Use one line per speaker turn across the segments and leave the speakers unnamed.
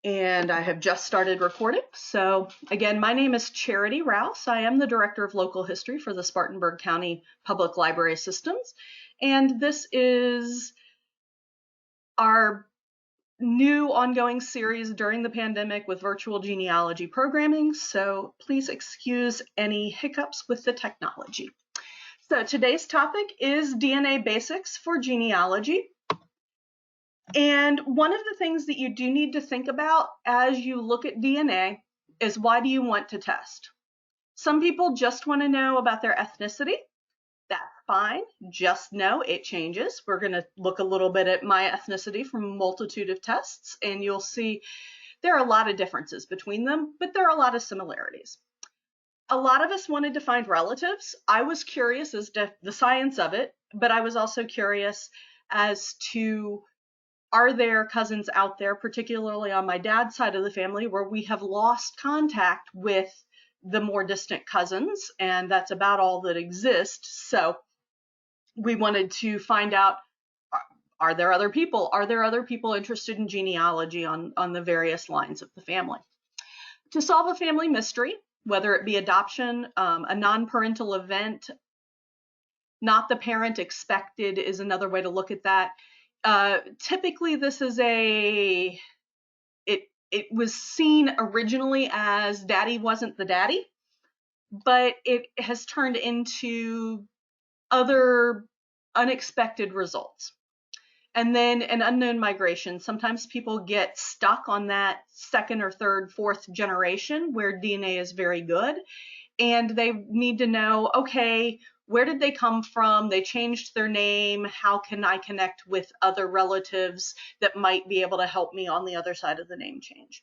And I have just started recording. So again, my name is Charity Rouse. I am the Director of Local History for the Spartanburg County Public Library Systems. And this is our new ongoing series during the pandemic with virtual genealogy programming. So please excuse any hiccups with the technology. So today's topic is DNA basics for genealogy. And one of the things that you do need to think about as you look at DNA is, why do you want to test? Some people just want to know about their ethnicity. That's fine. Just know it changes. We're going to look a little bit at my ethnicity from a multitude of tests, and you'll see there are a lot of differences between them, but there are a lot of similarities. A lot of us wanted to find relatives. I was curious as to the science of it, but I was also curious as to, are there cousins out there, particularly on my dad's side of the family, where we have lost contact with the more distant cousins, and that's about all that exists. So we wanted to find out, are there other people? Are there other people interested in genealogy on the various lines of the family? To solve a family mystery, whether it be adoption, a non-parental event, not the parent expected is another way to look at that. Typically, this is it was seen originally as daddy wasn't the daddy, but it has turned into other unexpected results. And then an unknown migration. Sometimes people get stuck on that second or third, fourth generation where DNA is very good, and they need to know, okay, where did they come from? They changed their name. How can I connect with other relatives that might be able to help me on the other side of the name change?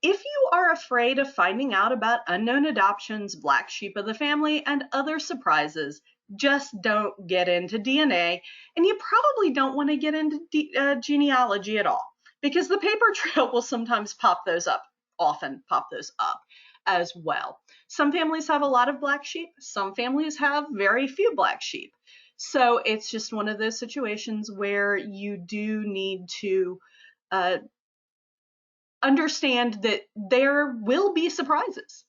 If you are afraid of finding out about unknown adoptions, black sheep of the family, and other surprises, just don't get into DNA, and you probably don't want to get into genealogy at all, because the paper trail will sometimes often pop those up as well. Some families have a lot of black sheep. Some families have very few black sheep. So it's just one of those situations where you do need to understand that there will be surprises.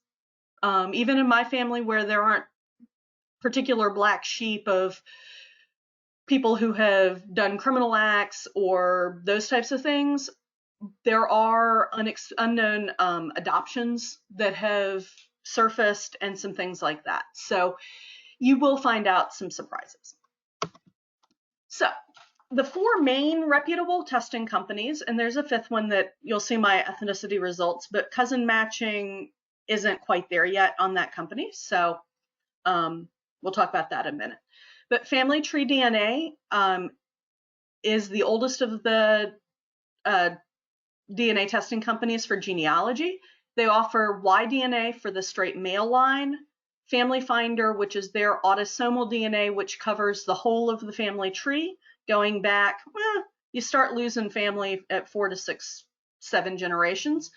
Even in my family, where there aren't particular black sheep of people who have done criminal acts or those types of things, there are unknown adoptions that have surfaced and some things like that. So you will find out some surprises. So the four main reputable testing companies, and there's a fifth one that you'll see my ethnicity results, but cousin matching isn't quite there yet on that company. So we'll talk about that in a minute. But Family Tree DNA is the oldest of the DNA testing companies for genealogy. They offer Y-DNA for the straight male line, Family Finder, which is their autosomal DNA, which covers the whole of the family tree, going back, you start losing family at 4 to 6, 7 generations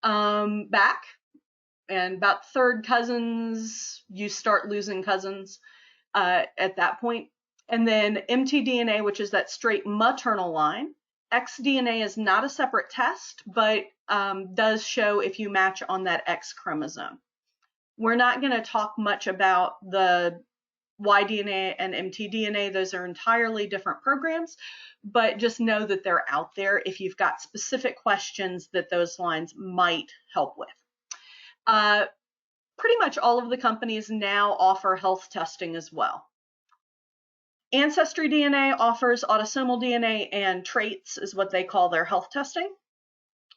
back, and about third cousins, you start losing cousins at that point. And then mtDNA, which is that straight maternal line. xDNA is not a separate test, but does show if you match on that X chromosome. We're not going to talk much about the Y-DNA and mtDNA. Those are entirely different programs, but just know that they're out there if you've got specific questions that those lines might help with. Pretty much all of the companies now offer health testing as well. Ancestry DNA offers autosomal DNA and traits, is what they call their health testing.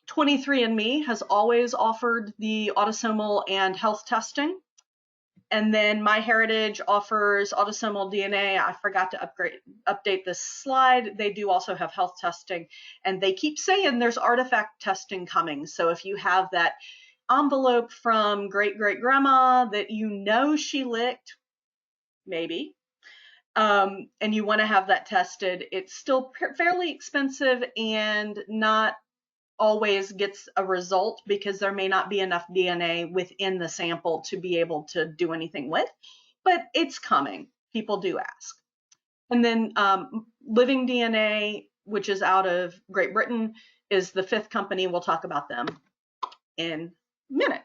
23andMe has always offered the autosomal and health testing. And then MyHeritage offers autosomal DNA. I forgot to update this slide. They do also have health testing, and they keep saying there's artifact testing coming. So if you have that envelope from great-great-grandma that you know she licked, maybe, and you want to have that tested, it's still fairly expensive and not always gets a result because there may not be enough DNA within the sample to be able to do anything with, but it's coming. People do ask. And then LivingDNA, which is out of Great Britain, is the fifth company. We'll talk about them in a minute.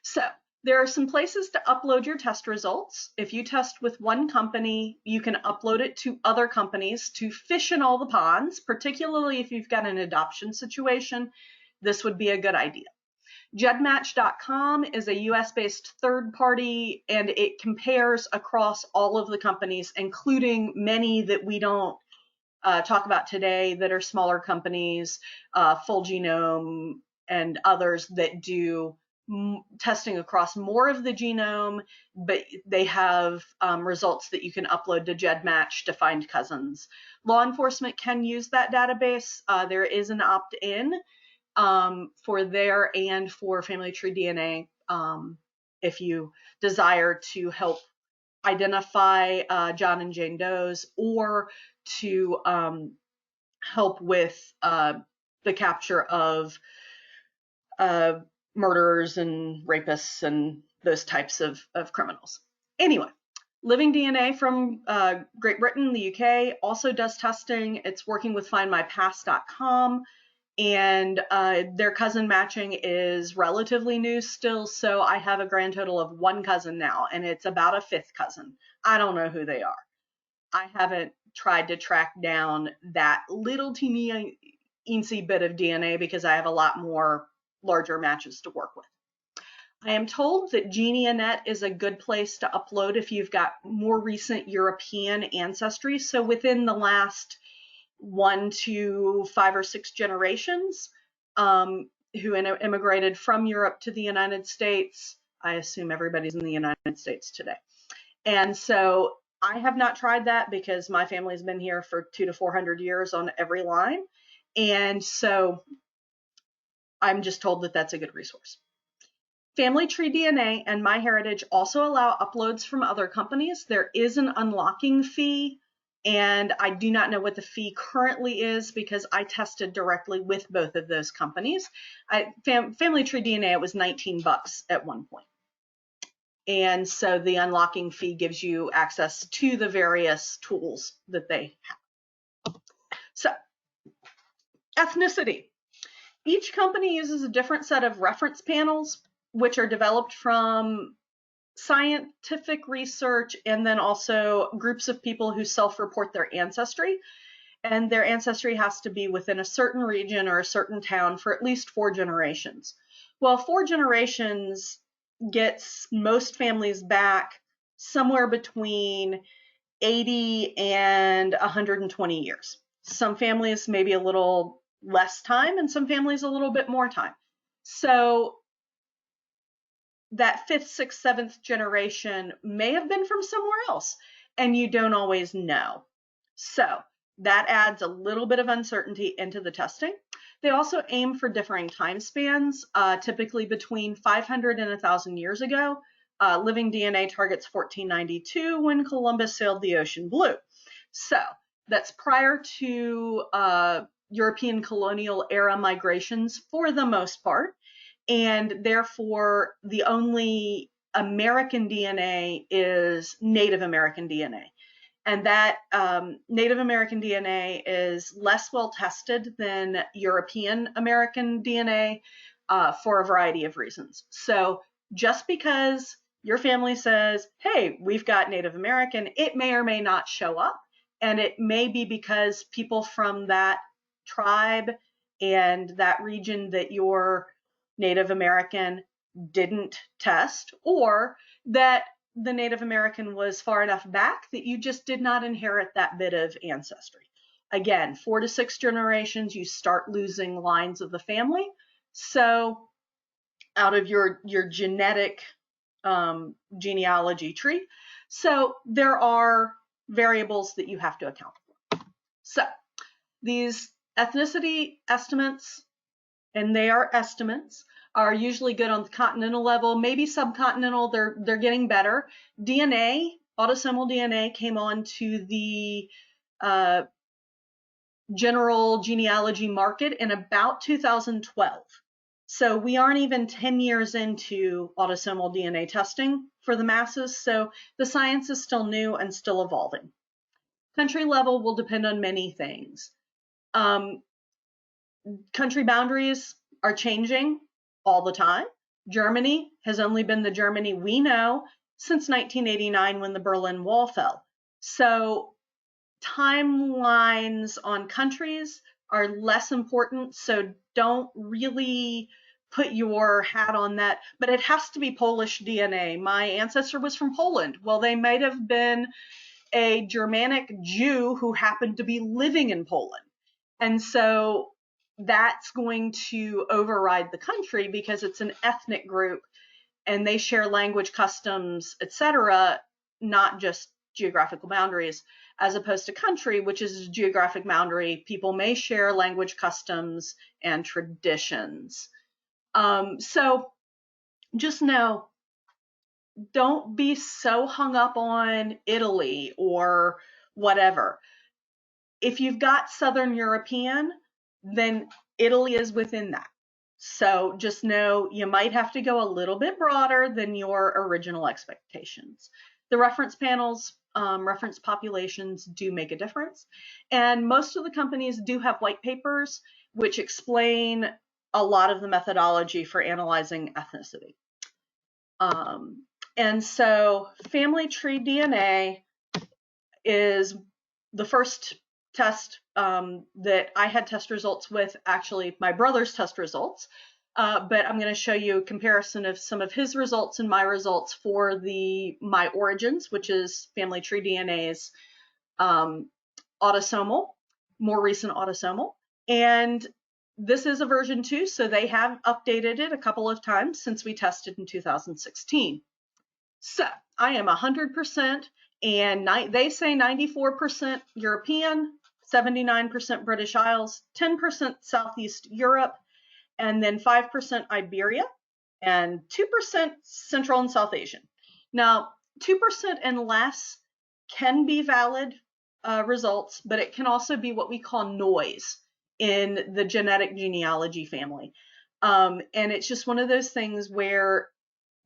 So there are some places to upload your test results. If you test with one company, you can upload it to other companies to fish in all the ponds, particularly if you've got an adoption situation. This would be a good idea. Gedmatch.com is a US-based third party, and it compares across all of the companies, including many that we don't talk about today that are smaller companies, Full Genome and others that do testing across more of the genome, but they have results that you can upload to Gedmatch to find cousins. Law enforcement can use that database. There is an opt-in for there and for Family Tree DNA if you desire to help identify John and Jane Does, or to help with the capture of murderers and rapists and those types of criminals. Anyway, LivingDNA from Great Britain, the UK, also does testing. It's working with FindMyPast.com, and their cousin matching is relatively new still, so I have a grand total of one cousin now, and it's about a fifth cousin. I don't know who they are. I haven't tried to track down that little teeny eensy bit of DNA because I have a lot more larger matches to work with. I am told that GeniaNet is a good place to upload if you've got more recent European ancestry, so within the last 1 to 5 or 6 generations who immigrated from Europe to the United States. I assume everybody's in the United States today. And so I have not tried that because my family's been here for 200 to 400 years on every line. And so I'm just told that that's a good resource. Family Tree DNA and MyHeritage also allow uploads from other companies. There is an unlocking fee, and I do not know what the fee currently is because I tested directly with both of those companies. Family Tree DNA, it was $19 at one point. And so the unlocking fee gives you access to the various tools that they have. So, ethnicity. Each company uses a different set of reference panels, which are developed from scientific research and then also groups of people who self-report their ancestry. And their ancestry has to be within a certain region or a certain town for at least 4 generations. Well, 4 generations gets most families back somewhere between 80 and 120 years. Some families maybe a little less time and some families a little bit more time. So that 5th, 6th, 7th generation may have been from somewhere else, and you don't always know. So that adds a little bit of uncertainty into the testing. They also aim for differing time spans, typically between 500 and 1,000 years ago. LivingDNA targets 1492 when Columbus sailed the ocean blue. So that's prior to European colonial era migrations for the most part. And therefore, the only American DNA is Native American DNA. And that Native American DNA is less well tested than European American DNA for a variety of reasons. So just because your family says, hey, we've got Native American, it may or may not show up. And it may be because people from that tribe and that region that you're Native American didn't test, or that the Native American was far enough back that you just did not inherit that bit of ancestry. Again, 4 to 6 generations, you start losing lines of the family. So out of your genetic genealogy tree. So there are variables that you have to account for. So these ethnicity estimates, and they are estimates, are usually good on the continental level, maybe subcontinental, they're getting better. DNA, autosomal DNA, came on to the general genealogy market in about 2012. So we aren't even 10 years into autosomal DNA testing for the masses, so the science is still new and still evolving. Country level will depend on many things. Country boundaries are changing all the time. Germany has only been the Germany we know since 1989 when the Berlin Wall fell. So timelines on countries are less important, so don't really put your hat on that. But it has to be Polish DNA. My ancestor was from Poland. Well, they might have been a Germanic Jew who happened to be living in Poland. And so that's going to override the country because it's an ethnic group and they share language, customs, etc., not just geographical boundaries, as opposed to country, which is a geographic boundary. People may share language, customs, and traditions. So just know, don't be so hung up on Italy or whatever. If you've got Southern European, then Italy is within that. So just know you might have to go a little bit broader than your original expectations. The reference panels, reference populations do make a difference. And most of the companies do have white papers which explain a lot of the methodology for analyzing ethnicity. And so family tree DNA is the first test that I had test results with, actually my brother's test results, but I'm going to show you a comparison of some of his results and my results for my origins, which is family tree DNA's autosomal, more recent autosomal. And this is a version 2, so they have updated it a couple of times since we tested in 2016. So I am 100%, and they say 94% European, 79% British Isles, 10% Southeast Europe, and then 5% Iberia, and 2% Central and South Asian. Now, 2% and less can be valid results, but it can also be what we call noise in the genetic genealogy family. And it's just one of those things where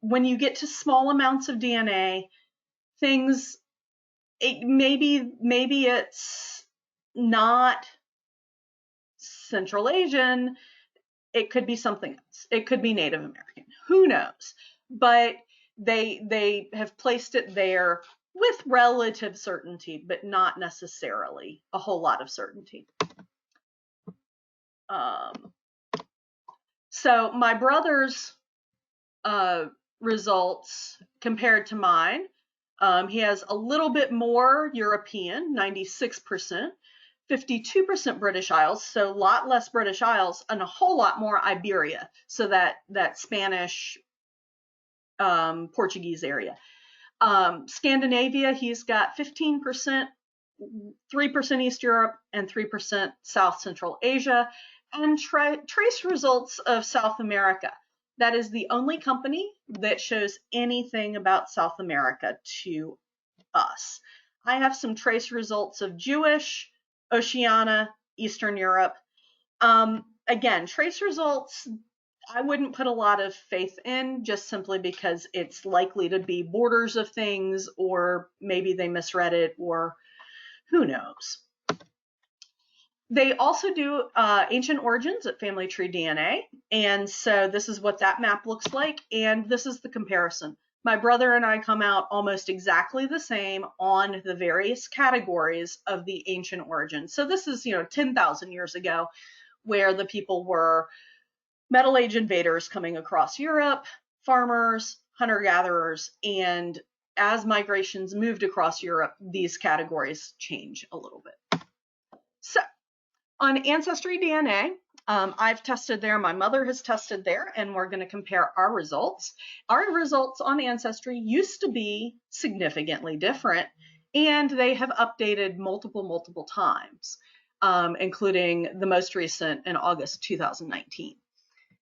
when you get to small amounts of DNA, things, maybe it's not Central Asian, it could be something else. It could be Native American, who knows? But they have placed it there with relative certainty, but not necessarily a whole lot of certainty. So my brother's results compared to mine, he has a little bit more European, 96%, 52% British Isles, so a lot less British Isles, and a whole lot more Iberia, so that Spanish, Portuguese area. Scandinavia, he's got 15%, 3% East Europe, and 3% South Central Asia, and trace results of South America. That is the only company that shows anything about South America to us. I have some trace results of Jewish, Oceania, Eastern Europe. Again, trace results, I wouldn't put a lot of faith in, just simply because it's likely to be borders of things, or maybe they misread it, or who knows. They also do ancient origins at Family Tree DNA, and so this is what that map looks like, and this is the comparison. My brother and I come out almost exactly the same on the various categories of the ancient origins. So this is, 10,000 years ago, where the people were Middle Age invaders coming across Europe, farmers, hunter-gatherers, and as migrations moved across Europe, these categories change a little bit. So on Ancestry DNA, I've tested there, my mother has tested there, and we're going to compare our results. Our results on Ancestry used to be significantly different, and they have updated multiple times, including the most recent in August 2019.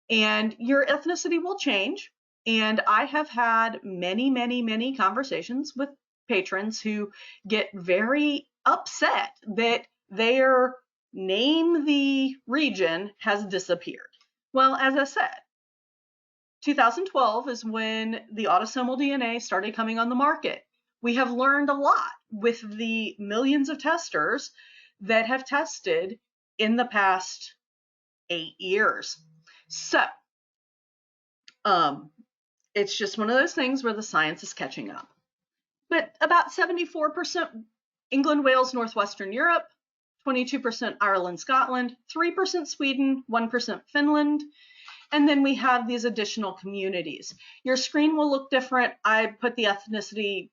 And your ethnicity will change, and I have had many conversations with patrons who get very upset that their name the region has disappeared. Well, as I said, 2012 is when the autosomal DNA started coming on the market. We have learned a lot with the millions of testers that have tested in the past 8 years. So it's just one of those things where the science is catching up. But about 74% England, Wales, Northwestern Europe, 22% Ireland, Scotland, 3% Sweden, 1% Finland, and then we have these additional communities. Your screen will look different. I put the ethnicity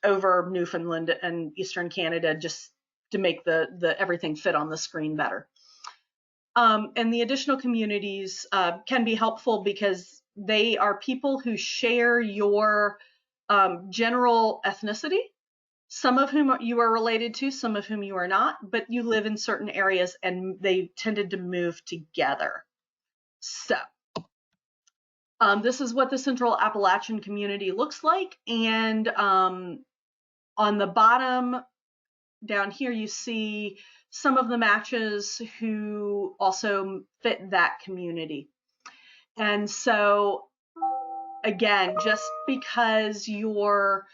over Newfoundland and Eastern Canada just to make the everything fit on the screen better. And the additional communities can be helpful because they are people who share your general ethnicity, some of whom you are related to, some of whom you are not, but you live in certain areas and they tended to move together. So this is what the Central Appalachian community looks like. And on the bottom down here, you see some of the matches who also fit that community. And so again, just because your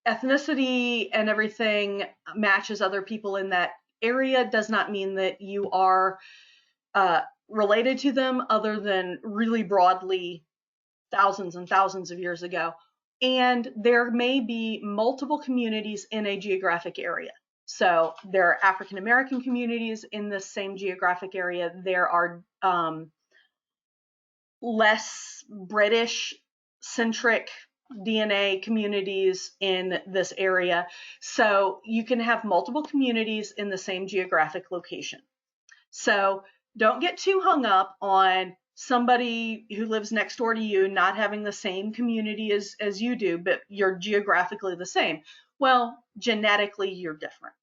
ethnicity and everything matches other people in that area does not mean that you are related to them, other than really broadly thousands and thousands of years ago. And there may be multiple communities in a geographic area. So there are African American communities in this same geographic area. There are less British centric DNA communities in this area. So you can have multiple communities in the same geographic location. So don't get too hung up on somebody who lives next door to you not having the same community as you do, but you're geographically the same. Well, genetically, you're different.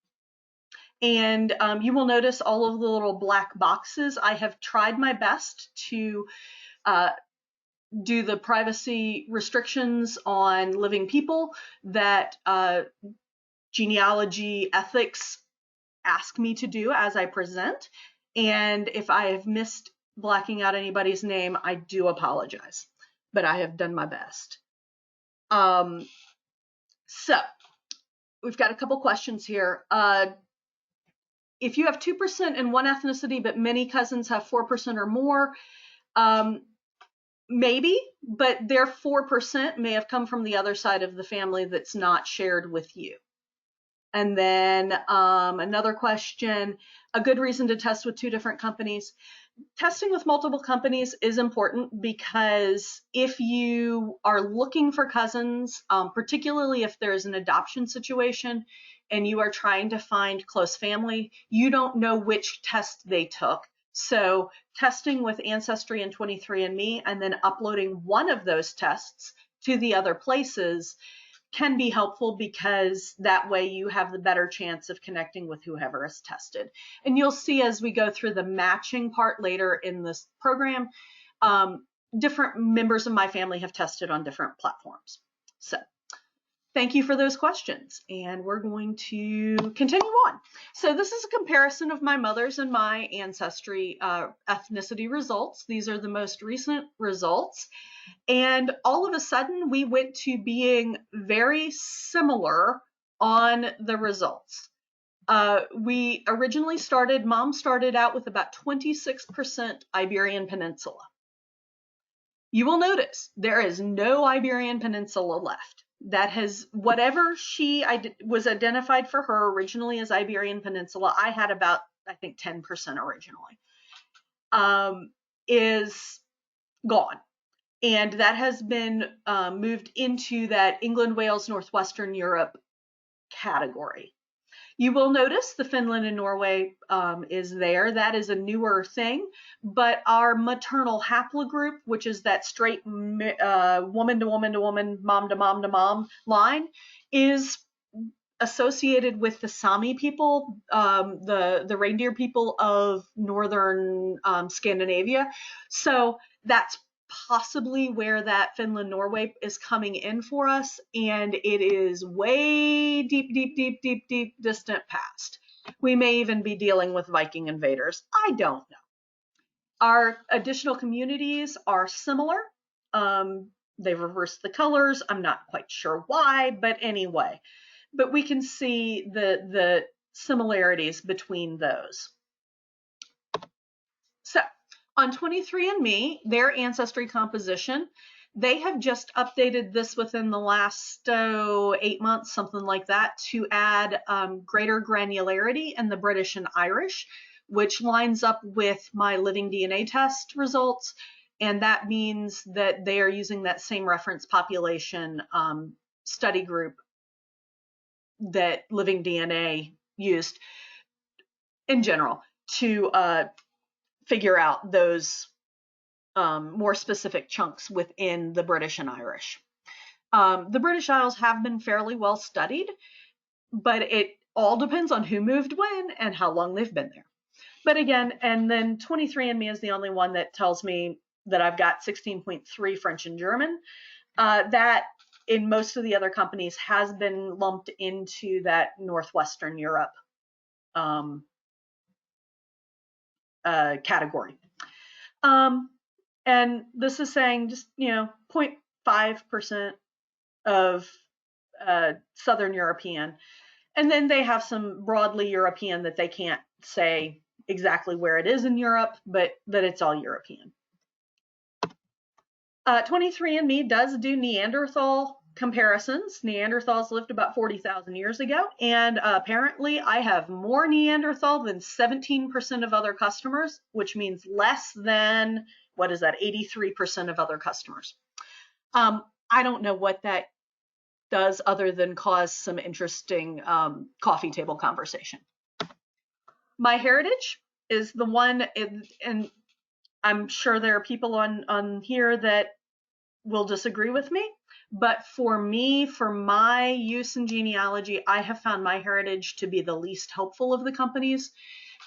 And you will notice all of the little black boxes. I have tried my best to do the privacy restrictions on living people that genealogy ethics ask me to do as I present. And if I have missed blacking out anybody's name, I do apologize, but I have done my best. So we've got a couple questions here. If you have 2% in one ethnicity, but many cousins have 4% or more, maybe, but their 4% may have come from the other side of the family that's not shared with you. And then another question, a good reason to test with 2 different companies. Testing with multiple companies is important because if you are looking for cousins, particularly if there's an adoption situation and you are trying to find close family, you don't know which test they took. So testing with Ancestry and 23andMe and then uploading one of those tests to the other places can be helpful because that way you have the better chance of connecting with whoever is tested. And you'll see as we go through the matching part later in this program, different members of my family have tested on different platforms. So thank you for those questions. And we're going to continue on. So this is a comparison of my mother's and my ancestry ethnicity results. These are the most recent results. And all of a sudden, we went to being very similar on the results. We originally Mom started out with about 26% Iberian Peninsula. You will notice there is no Iberian Peninsula left. That has, whatever was identified for her originally as Iberian Peninsula, I had about, I think, 10% originally, is gone. And that has been moved into that England, Wales, Northwestern Europe category. You will notice the Finland and Norway is there. That is a newer thing. But our maternal haplogroup, which is that straight woman to woman to woman, mom to mom to mom line, is associated with the Sami people, the reindeer people of northern Scandinavia. So that's possibly where that Finland Norway is coming in for us, and it is way deep distant past. We may even be dealing with Viking invaders. I don't know. Our additional communities are similar. They reversed the colors. I'm not quite sure why, but anyway. But we can see the similarities between those. So on 23andMe, their ancestry composition, they have just updated this within the last 8 months, something like that, to add greater granularity in the British and Irish, which lines up with my LivingDNA test results. And that means that they are using that same reference population study group that LivingDNA used in general to figure out those more specific chunks within the British and Irish. The British Isles have been fairly well studied, but it all depends on who moved when and how long they've been there. But again, and then 23andMe is the only one that tells me that I've got 16.3 French and German. That in most of the other companies has been lumped into that Northwestern Europe category. And this is saying just, 0.5% of Southern European. And then they have some broadly European that they can't say exactly where it is in Europe, but that it's all European. 23andMe does do Neanderthal comparisons. Neanderthals lived about 40,000 years ago, and apparently I have more Neanderthal than 17% of other customers, which means less than, 83% of other customers. I don't know what that does other than cause some interesting coffee table conversation. MyHeritage is the one, and I'm sure there are people on here that will disagree with me, but for me, for my use in genealogy, I have found MyHeritage to be the least helpful of the companies,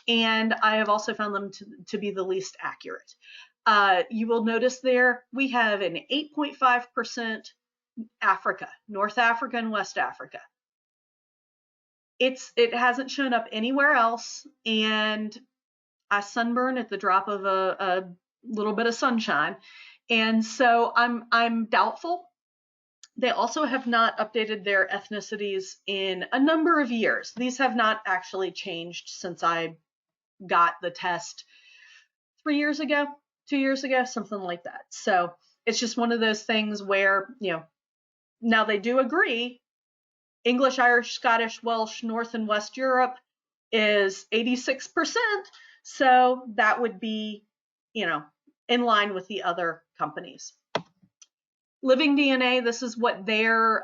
and I have also found them to be the least accurate. You will notice there we have an 8.5% Africa, North Africa and West Africa. It hasn't shown up anywhere else, and I sunburn at the drop of a little bit of sunshine. And so I'm doubtful. They also have not updated their ethnicities in a number of years. These have not actually changed since I got the test 3 years ago, 2 years ago, something like that. So it's just one of those things where, now they do agree English, Irish, Scottish, Welsh, North and West Europe is 86%. So that would be, in line with the other companies. LivingDNA, this is what their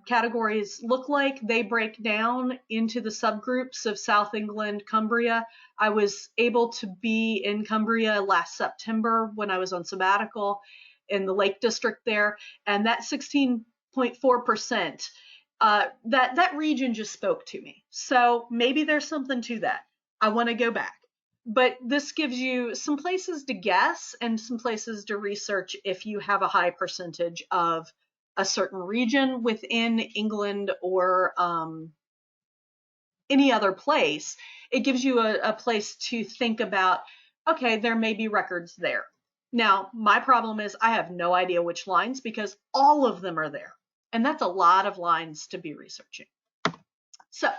categories look like. They break down into the subgroups of South England, Cumbria. I was able to be in Cumbria last September when I was on sabbatical in the Lake District there, and that 16.4%, that region just spoke to me. So maybe there's something to that. I want to go back. But this gives you some places to guess and some places to research if you have a high percentage of a certain region within England or any other place. It gives you a place to think about, okay, there may be records there. Now, my problem is I have no idea which lines because all of them are there. And that's a lot of lines to be researching. So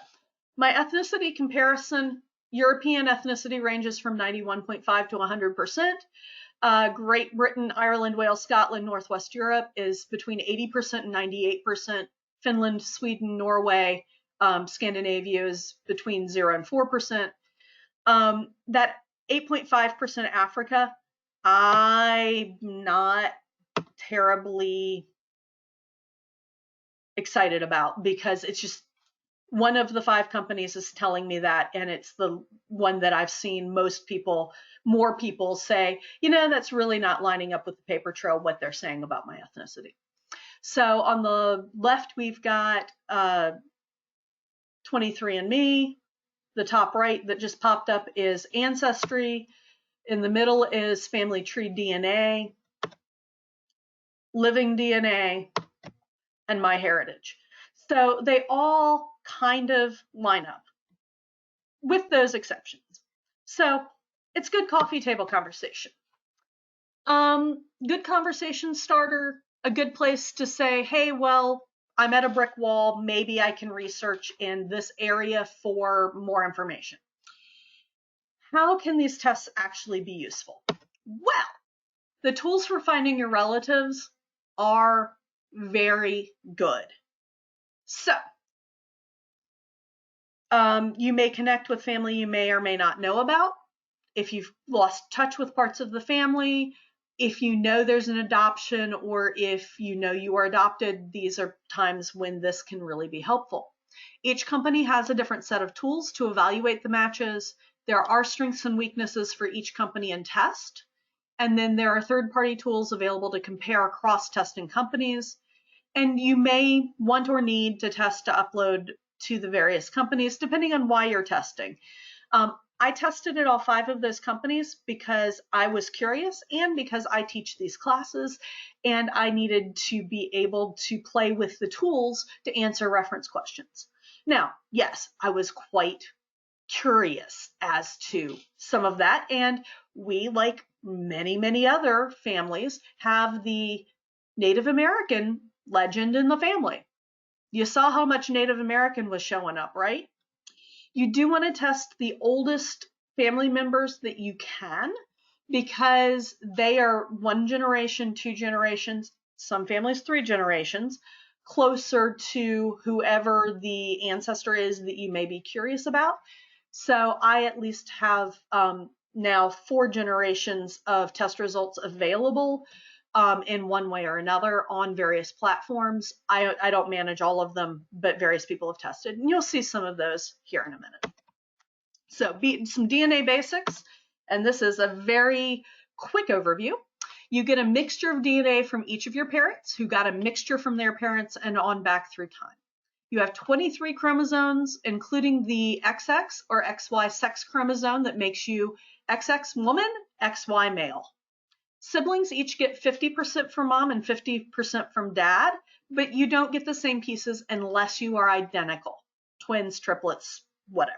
my ethnicity comparison, European ethnicity ranges from 91.5 to 100%. Great Britain, Ireland, Wales, Scotland, Northwest Europe is between 80% and 98%. Finland, Sweden, Norway, Scandinavia is between 0 and 4%. That 8.5% Africa, I'm not terribly excited about because it's just one of the 5 companies is telling me that, and it's the one that I've seen more people say, that's really not lining up with the paper trail, what they're saying about my ethnicity. So on the left, we've got 23andMe. The top right that just popped up is Ancestry. In the middle is Family Tree DNA, LivingDNA, and MyHeritage. So they all kind of line up with those exceptions. So it's good coffee table conversation. Good conversation starter, a good place to say, hey, well, I'm at a brick wall. Maybe I can research in this area for more information. How can these tests actually be useful? Well, the tools for finding your relatives are very good. So, you may connect with family you may or may not know about. If you've lost touch with parts of the family, if you know there's an adoption, or if you know you are adopted, these are times when this can really be helpful. Each company has a different set of tools to evaluate the matches. There are strengths and weaknesses for each company and test. And then there are third-party tools available to compare across testing companies. And you may want or need to test to upload to the various companies, depending on why you're testing. I tested at all 5 of those companies because I was curious and because I teach these classes and I needed to be able to play with the tools to answer reference questions. Now, yes, I was quite curious as to some of that, and we, like many other families, have the Native American legend in the family. You saw how much Native American was showing up, right? You do want to test the oldest family members that you can, because they are 1 generation, 2 generations, some families 3 generations, closer to whoever the ancestor is that you may be curious about. So I at least have now 4 generations of test results available in one way or another on various platforms. I don't manage all of them, but various people have tested, and you'll see some of those here in a minute. So some DNA basics, and this is a very quick overview. You get a mixture of DNA from each of your parents who got a mixture from their parents and on back through time. You have 23 chromosomes, including the XX or XY sex chromosome that makes you XX woman, XY male. Siblings each get 50% from mom and 50% from dad, but you don't get the same pieces unless you are identical. Twins, triplets, whatever.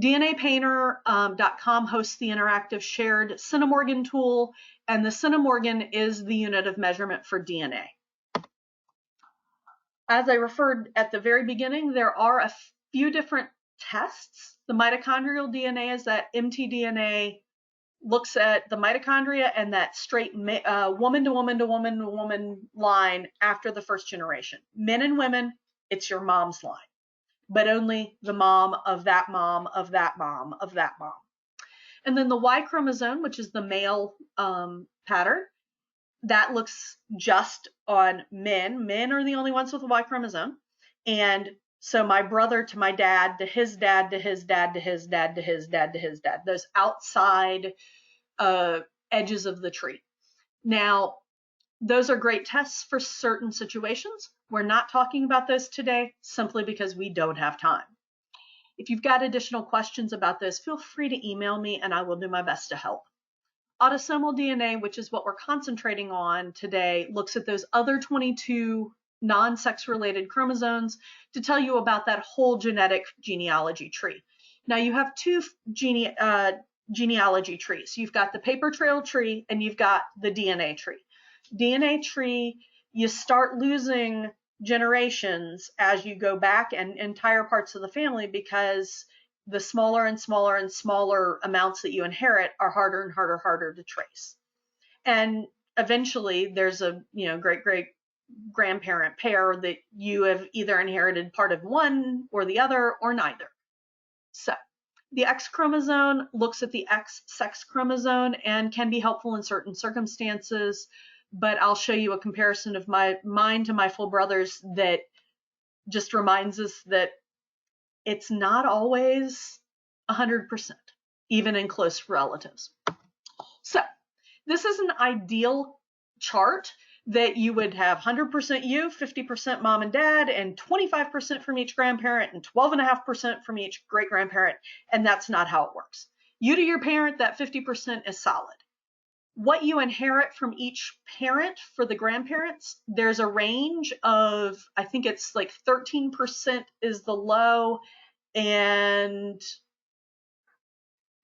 DNApainter.com hosts the interactive shared centimorgan tool, and the centimorgan is the unit of measurement for DNA. As I referred at the very beginning, there are a few different tests. The mitochondrial DNA is that mtDNA looks at the mitochondria and that straight woman to woman to woman to woman line after the first generation. Men and women, it's your mom's line, but only the mom of that mom of that mom of that mom. And then the Y chromosome, which is the male pattern, that looks just on men. Men are the only ones with a Y chromosome. And so my brother to my dad, to his dad, to his dad, to his dad, to his dad, to his dad, those outside edges of the tree. Now, those are great tests for certain situations. We're not talking about those today simply because we don't have time. If you've got additional questions about this, feel free to email me and I will do my best to help. Autosomal DNA, which is what we're concentrating on today, looks at those other 22 non-sex related chromosomes to tell you about that whole genetic genealogy tree. Now you have 2 genealogy trees. You've got the paper trail tree and you've got the DNA tree. DNA tree, you start losing generations as you go back and entire parts of the family, because the smaller and smaller and smaller amounts that you inherit are harder and harder to trace. And eventually there's a great grandparent pair that you have either inherited part of one or the other or neither. So the X chromosome looks at the X sex chromosome and can be helpful in certain circumstances, but I'll show you a comparison of mine to my full brother's that just reminds us that it's not always 100%, even in close relatives. So this is an ideal chart that you would have 100% you, 50% mom and dad, and 25% from each grandparent, and 12.5% from each great-grandparent, and that's not how it works. You to your parent, that 50% is solid. What you inherit from each parent for the grandparents, there's a range of, I think it's like 13% is the low, and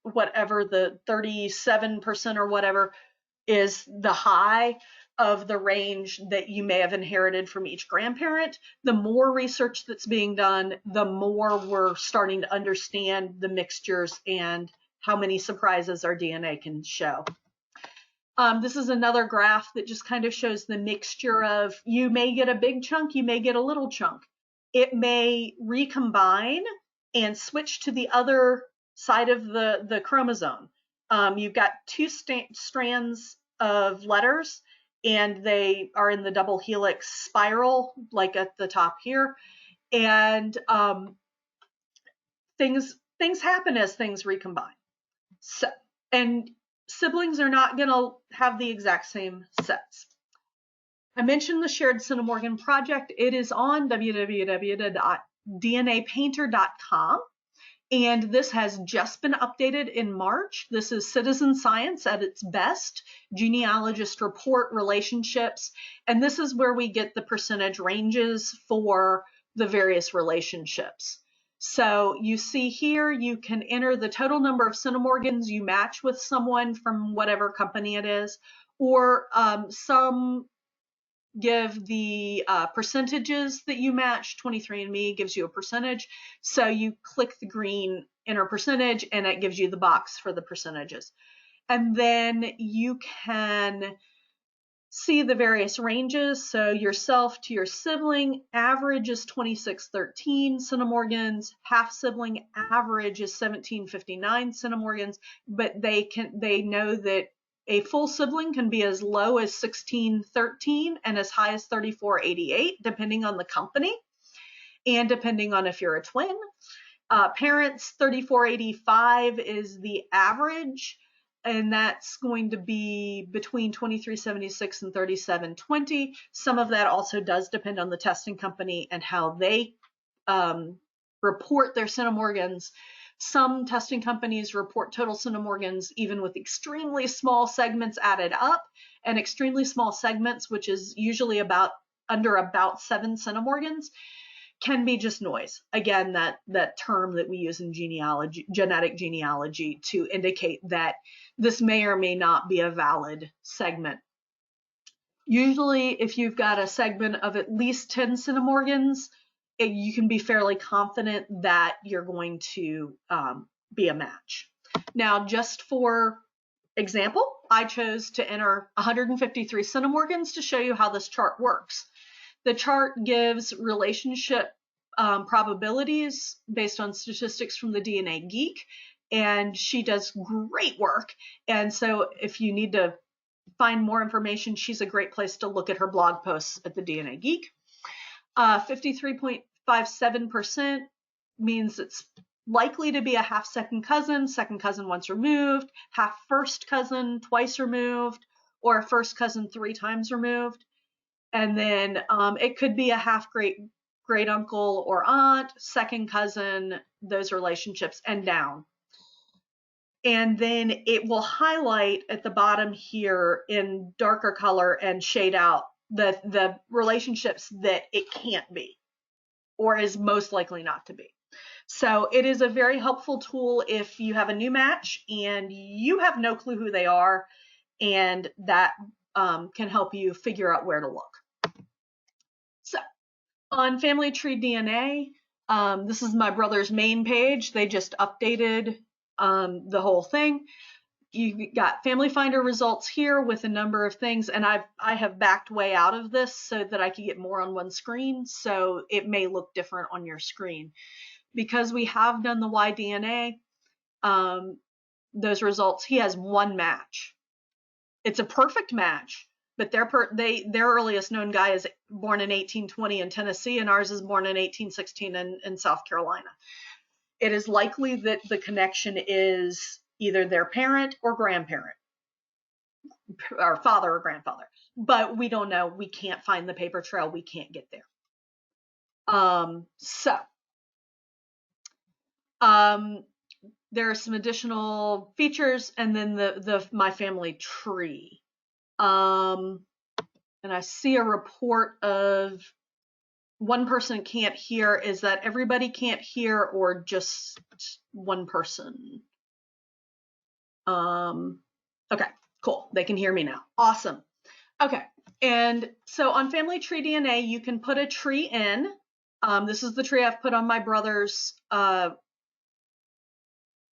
whatever the 37% or whatever is the high. of the range that you may have inherited from each grandparent. The more research that's being done, the more we're starting to understand the mixtures and how many surprises our DNA can show. This is another graph that just kind of shows the mixture of, you may get a big chunk, you may get a little chunk. It may recombine and switch to the other side of the chromosome. You've got two strands of letters, and they are in the double helix spiral, like at the top here. And things happen as things recombine. So, and siblings are not going to have the exact same sets. I mentioned the Shared Centimorgan project. It is on www.dnapainter.com. And this has just been updated in March. This is citizen science at its best. Genealogists report relationships. And this is where we get the percentage ranges for the various relationships. So you see here, you can enter the total number of centimorgans you match with someone from whatever company it is, or some give the percentages that you match. 23andMe gives you a percentage. So you click the green enter percentage and it gives you the box for the percentages. And then you can see the various ranges. So yourself to your sibling, average is 2613 centimorgans, half sibling average is 1759 centimorgans, but they know that a full sibling can be as low as 1613 and as high as 3488, depending on the company and depending on if you're a twin. Parents, 3485 is the average, and that's going to be between 2376 and 3720. Some of that also does depend on the testing company and how they report their centimorgans. Some testing companies report total centimorgans even with extremely small segments added up, and extremely small segments, which is usually about 7 centimorgans, can be just noise. Again, that term that we use in genealogy, genetic genealogy, to indicate that this may or may not be a valid segment. Usually, if you've got a segment of at least 10 centimorgans, you can be fairly confident that you're going to be a match. Now, just for example, I chose to enter 153 centimorgans to show you how this chart works. The chart gives relationship probabilities based on statistics from the DNA Geek, and she does great work. And so if you need to find more information, she's a great place to look at her blog posts at the DNA Geek. 53.57% means it's likely to be a half second cousin once removed, half first cousin twice removed, or a first cousin 3 times removed. And then it could be a half great uncle or aunt, second cousin, those relationships, and down. And then it will highlight at the bottom here in darker color and shade out the relationships that it can't be or is most likely not to be. So it is a very helpful tool if you have a new match and you have no clue who they are, and that can help you figure out where to look. So on Family Tree DNA, this is my brother's main page. They just updated the whole thing. You got Family Finder results here with a number of things, and I have backed way out of this so that I can get more on one screen, so it may look different on your screen. Because we have done the Y-DNA, those results, he has one match. It's a perfect match, but their earliest known guy is born in 1820 in Tennessee, and ours is born in 1816 in South Carolina. It is likely that the connection is either their parent or grandparent, or father or grandfather, but we don't know. We can't find the paper trail. We can't get there. There are some additional features, and then the My Family Tree. And I see a report of one person can't hear. Is that everybody can't hear or just one person? Okay, cool. They can hear me now. Awesome. Okay, And so on Family Tree DNA, you can put a tree in. This is the tree I've put on my brother's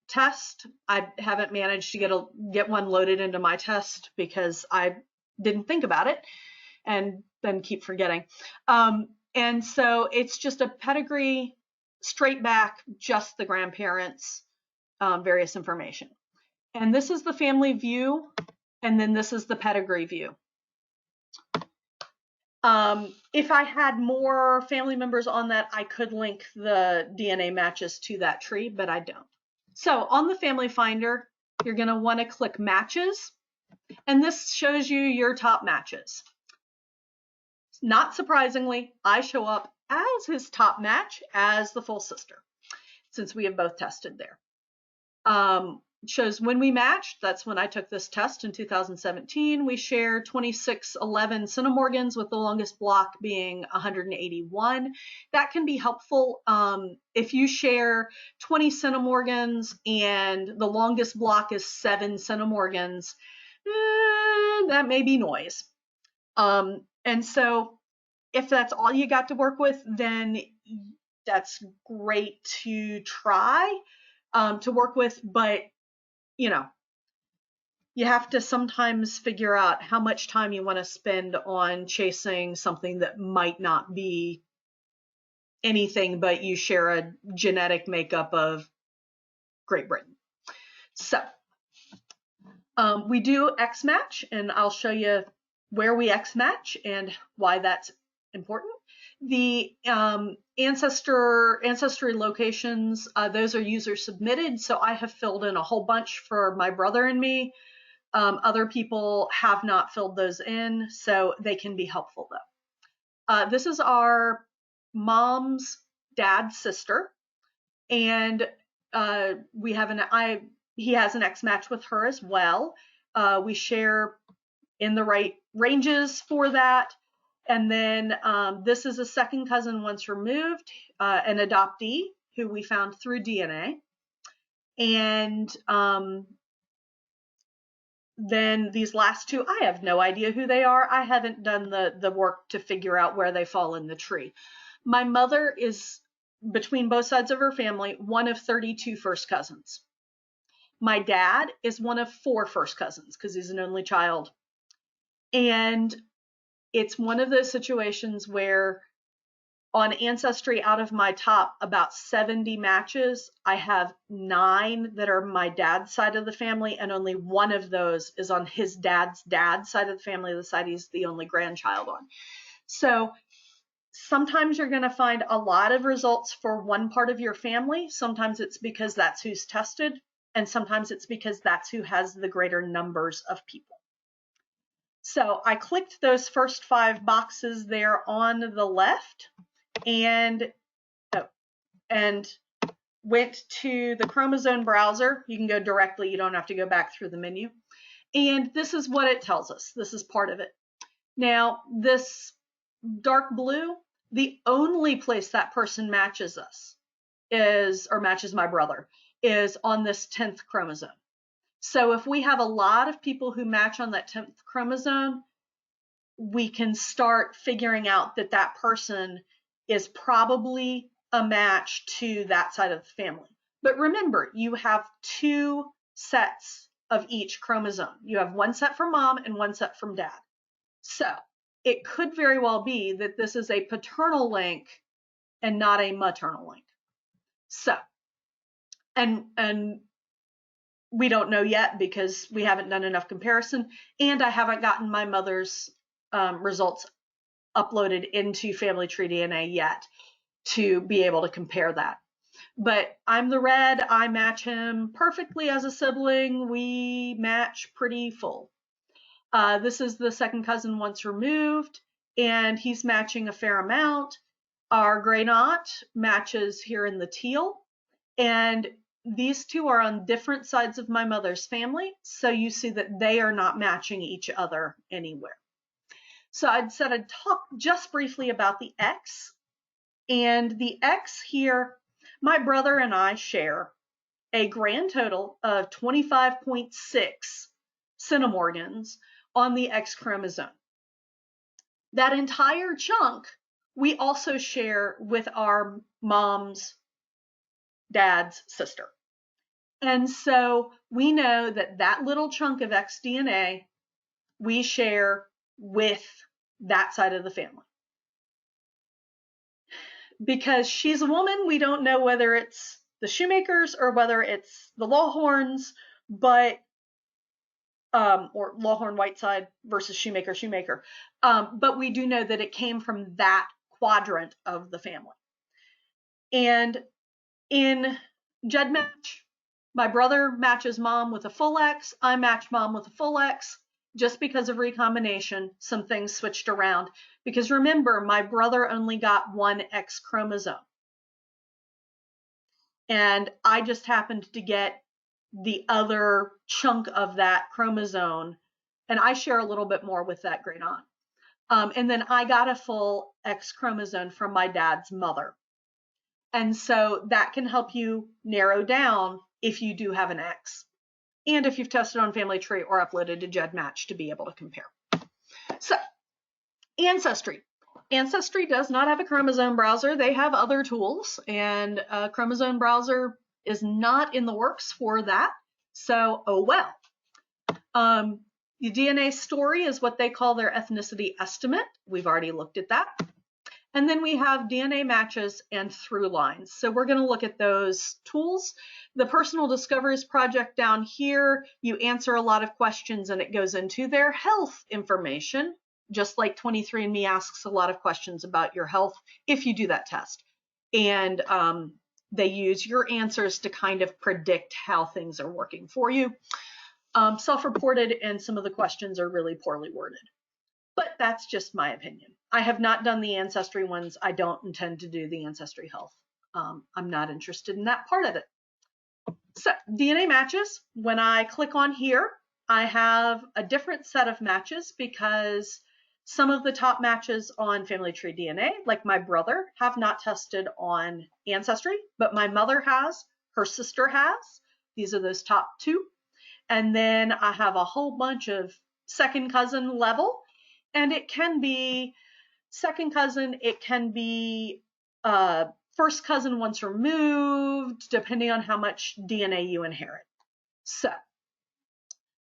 test. I haven't managed to get one loaded into my test because I didn't think about it and then keep forgetting. And so it's just a pedigree, straight back, just the grandparents, various information. And this is the family view, and then this is the pedigree view. If I had more family members on that, I could link the DNA matches to that tree, but I don't. So on the Family Finder, you're going to want to click Matches, and this shows you your top matches. Not surprisingly, I show up as his top match as the full sister, since we have both tested there. Shows when we matched. That's when I took this test in 2017. We share 2611 centimorgans, with the longest block being 181. That can be helpful if you share 20 centimorgans and the longest block is 7 centimorgans. That may be noise. And so if that's all you got to work with, then that's great to try to work with, but you know, you have to sometimes figure out how much time you want to spend on chasing something that might not be anything, but you share a genetic makeup of Great Britain. So we do X match, and I'll show you where we X match and why that's important. The ancestry locations, those are user submitted, so I have filled in a whole bunch for my brother and me. Other people have not filled those in, so they can be helpful though. This is our mom's dad's sister, and he has an X match with her as well. We share in the right ranges for that. And then this is a second cousin once removed, an adoptee who we found through DNA. And then these last two, I have no idea who they are. I haven't done the work to figure out where they fall in the tree. My mother is, between both sides of her family, one of 32 first cousins. My dad is one of 4 first cousins because he's an only child. And it's one of those situations where on Ancestry, out of my top about 70 matches, I have 9 that are my dad's side of the family, and only 1 of those is on his dad's side of the family, the side he's the only grandchild on. So sometimes you're going to find a lot of results for one part of your family. Sometimes it's because that's who's tested, and sometimes it's because that's who has the greater numbers of people. So I clicked those first 5 boxes there on the left and went to the chromosome browser. You can go directly, you don't have to go back through the menu. And this is what it tells us. This is part of it. Now, this dark blue, the only place that person matches us or matches my brother, is on this 10th chromosome. So if we have a lot of people who match on that 10th chromosome, we can start figuring out that that person is probably a match to that side of the family. But remember, you have 2 sets of each chromosome. You have 1 set from mom and 1 set from dad. So it could very well be that this is a paternal link and not a maternal link. So, and we don't know yet because we haven't done enough comparison, and I haven't gotten my mother's results uploaded into Family Tree DNA yet to be able to compare that. But I'm the red, I match him perfectly as a sibling. We match pretty full. This is the second cousin once removed, and he's matching a fair amount. Our gray knot matches here in the teal, and these 2 are on different sides of my mother's family, so you see that they are not matching each other anywhere. So I'd said I'd talk just briefly about the X, and the X here, my brother and I share a grand total of 25.6 centimorgans on the X chromosome. That entire chunk we also share with our mom's dad's sister. And so we know that that little chunk of X DNA we share with that side of the family. Because she's a woman, we don't know whether it's the Shoemakers or whether it's the Lawhorns, but or Lawhorn Whiteside versus Shoemaker. But we do know that it came from that quadrant of the family. And in GEDmatch, my brother matches mom with a full X, I match mom with a full X. Just because of recombination, some things switched around. Because remember, my brother only got one X chromosome. And I just happened to get the other chunk of that chromosome. And I share a little bit more with that great aunt. And then I got a full X chromosome from my dad's mother. And so that can help you narrow down if you do have an X, and if you've tested on Family Tree or uploaded to GEDmatch to be able to compare. So, Ancestry. Ancestry does not have a chromosome browser. They have other tools, and a chromosome browser is not in the works for that. So, oh well. The DNA story is what they call their ethnicity estimate. We've already looked at that. And then we have DNA matches and through lines. So we're going to look at those tools. The Personal Discoveries Project down here, you answer a lot of questions and it goes into their health information, just like 23andMe asks a lot of questions about your health if you do that test. And they use your answers to kind of predict how things are working for you. Self-reported, and some of the questions are really poorly worded. But that's just my opinion. I have not done the Ancestry ones. I don't intend to do the Ancestry Health. I'm not interested in that part of it. So DNA matches, when I click on here, I have a different set of matches because some of the top matches on Family Tree DNA, like my brother, have not tested on Ancestry, but my mother has, her sister has. These are those top two. And then I have a whole bunch of second cousin level, and it can be second cousin, it can be first cousin once removed, depending on how much DNA you inherit. So,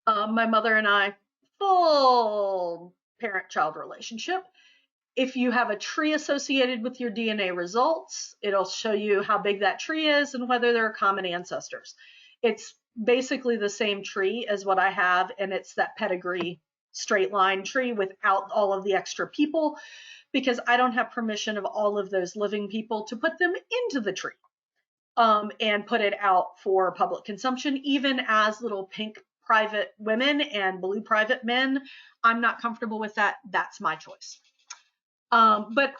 my mother and I, full parent-child relationship. If you have a tree associated with your DNA results, it'll show you how big that tree is and whether there are common ancestors. It's basically the same tree as what I have, and it's that pedigree straight line tree without all of the extra people, because I don't have permission of all of those living people to put them into the tree and put it out for public consumption, even as little pink private women and blue private men. I'm not comfortable with that. That's my choice. But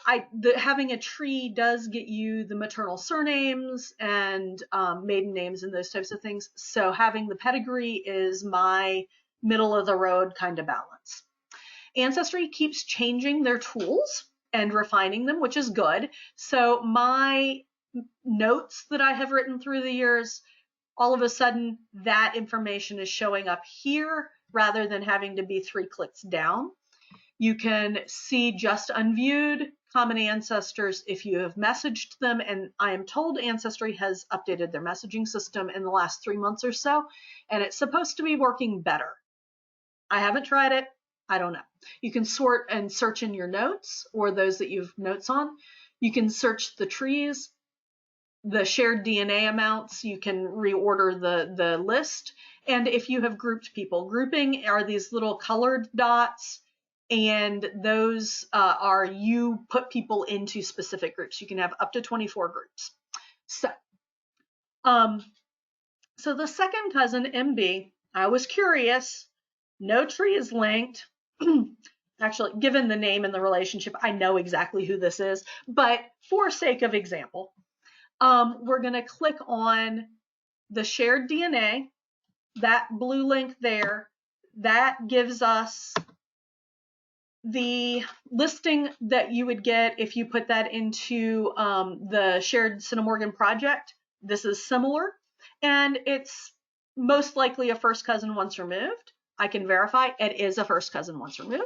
having a tree does get you the maternal surnames and maiden names and those types of things. So having the pedigree is my middle of the road kind of balance. Ancestry keeps changing their tools and refining them, which is good. So my notes that I have written through the years, all of a sudden that information is showing up here rather than having to be 3 clicks down. You can see just unviewed common ancestors if you have messaged them, and I am told Ancestry has updated their messaging system in the last 3 months or so, and it's supposed to be working better. I haven't tried it. I don't know. You can sort and search in your notes, or those that you've notes on. You can search the trees, the shared DNA amounts. You can reorder the list. And if you have grouped people, grouping are these little colored dots, and those are you put people into specific groups. You can have up to 24 groups. So the second cousin, MB, I was curious. No tree is linked. Actually, given the name and the relationship, I know exactly who this is. But for sake of example, we're going to click on the shared DNA, that blue link there. That gives us the listing that you would get if you put that into the shared Centimorgan project. This is similar, and it's most likely a first cousin once removed. I can verify it is a first cousin once removed,